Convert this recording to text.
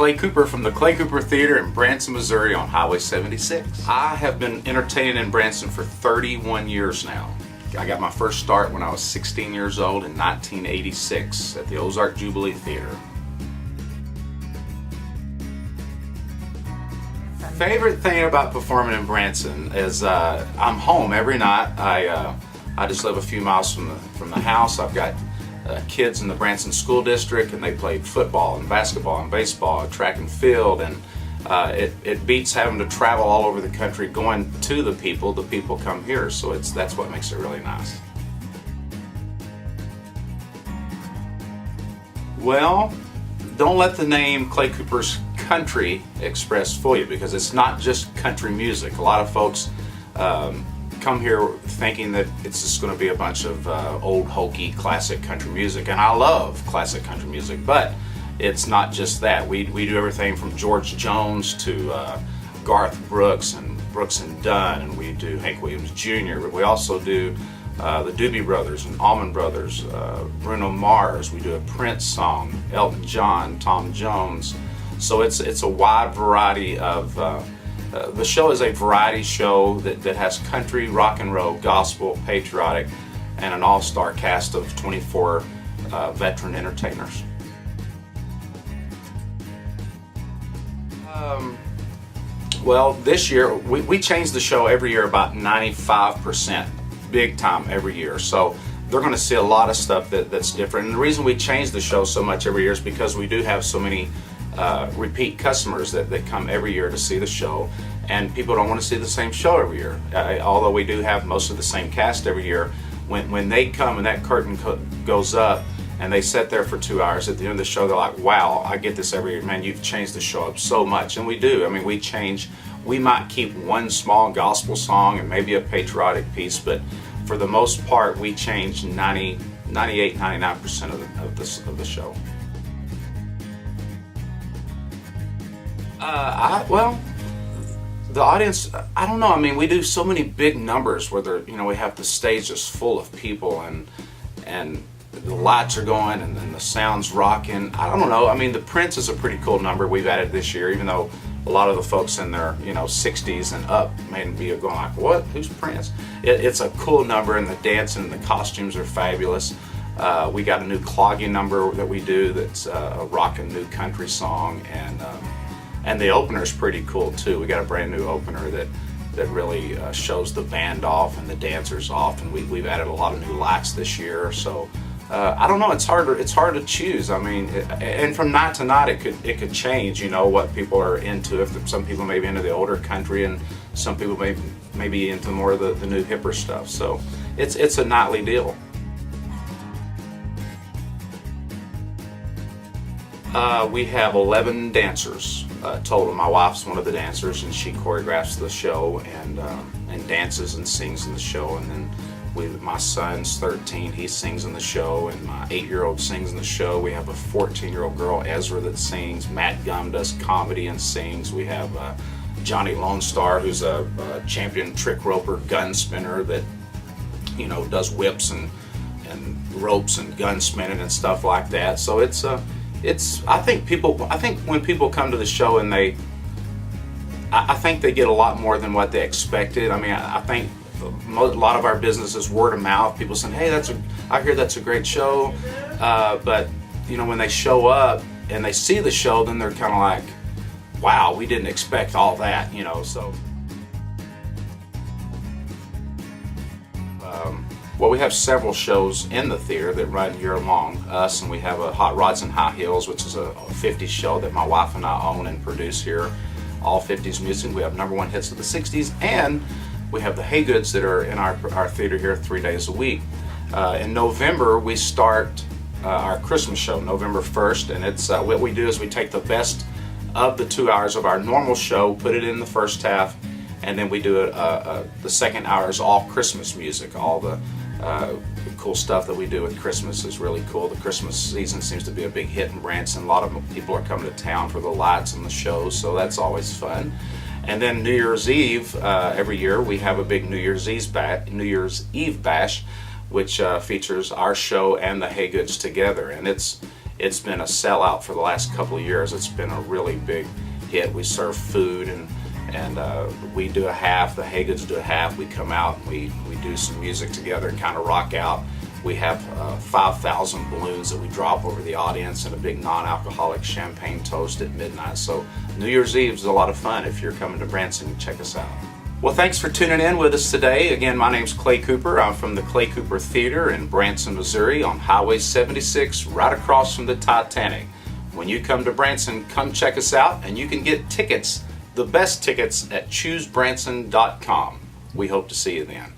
Clay Cooper from the Clay Cooper Theater in Branson, Missouri on Highway 76. I have been entertaining in Branson for 31 years now. I got my first start when I was 16 years old in 1986 at the Ozark Jubilee Theater. Favorite thing about performing in Branson is I'm home every night. I just live a few miles from the house. I've got kids in the Branson School District, and they played football and basketball and baseball, track and field, and it beats having to travel all over the country going to the people. The people come here, so that's what makes it really nice. Well, don't let the name Clay Cooper's Country Express fool you, because it's not just country music. A lot of folks come here thinking that it's just going to be a bunch of old hokey classic country music, and I love classic country music, but it's not just that. We do everything from George Jones to Garth Brooks and Brooks and Dunn, and we do Hank Williams Jr., but we also do the Doobie Brothers and Allman Brothers, Bruno Mars. We do a Prince song, Elton John, Tom Jones. So it's a wide variety of the show is a variety show that has country, rock and roll, gospel, patriotic, and an all-star cast of 24 veteran entertainers. Well, this year we change the show every year about 95%, big time every year. So they're going to see a lot of stuff that's different. And the reason we change the show so much every year is because we do have so many repeat customers that come every year to see the show, and people don't want to see the same show every year. Although we do have most of the same cast every year, when they come and that curtain goes up and they sit there for 2 hours, at the end of the show they're like, wow, I get this every year. Man, you've changed the show up so much. And we do. I mean, we might keep one small gospel song and maybe a patriotic piece, but for the most part we change 98, 99% of the show. Well, the audience, I don't know. I mean, we do so many big numbers where we have the stage just full of people, and the lights are going, and then the sound's rocking. I don't know. I mean, the Prince is a pretty cool number we've added this year, even though a lot of the folks in their 60s and up may be going like, what? Who's Prince? It's a cool number, and the dancing and the costumes are fabulous. We got a new clogging number that we do that's a rockin' new country song, and the opener's pretty cool too. We got a brand new opener that really shows the band off and the dancers off, and we've added a lot of new lights this year. So I don't know. It's hard to choose. I mean, and from night to night it could change. What people are into. If some people may be into the older country, and some people may be into more of the new hipper stuff. So it's a nightly deal. We have 11 dancers total. My wife's one of the dancers, and she choreographs the show and dances and sings in the show. And then my son's 13, he sings in the show, and my 8-year-old sings in the show. We have a 14-year-old girl, Ezra, that sings. Matt Gum does comedy and sings. We have Johnny Lone Star, who's a champion trick roper, gun spinner that does whips and ropes and gun spinning and stuff like that. So I think when people come to the show, and I think they get a lot more than what they expected. I mean, I think a lot of our business is word of mouth. People saying, hey, I hear that's a great show. But when they show up and they see the show, then they're kind of like, wow, we didn't expect all that, so. Well, we have several shows in the theater that run year long. And we have a Hot Rods and High Heels, which is a 50s show that my wife and I own and produce here. All 50s music. We have #1 hits of the 60s, and we have the Hay Goods that are in our theater here 3 days a week. In November, we start our Christmas show, November 1st, and it's what we do is we take the best of the 2 hours of our normal show, put it in the first half, and then we do the second hour is all Christmas music. All the cool stuff that we do with Christmas is really cool. The Christmas season seems to be a big hit in Branson. A lot of people are coming to town for the lights and the shows, so that's always fun. And then New Year's Eve, every year we have a big New Year's Eve bash, which features our show and the Hay Goods together. And it's it's been a sellout for the last couple of years. It's been a really big hit. We serve food, and we do a half, the Hagans do a half. We come out and we do some music together and kind of rock out. We have 5,000 balloons that we drop over the audience and a big non-alcoholic champagne toast at midnight. So New Year's Eve is a lot of fun. If you're coming to Branson, check us out. Well, thanks for tuning in with us today. Again, my name's Clay Cooper. I'm from the Clay Cooper Theater in Branson, Missouri on Highway 76, right across from the Titanic. When you come to Branson, come check us out, and you can get tickets, the best tickets, at choosebranson.com. We hope to see you then.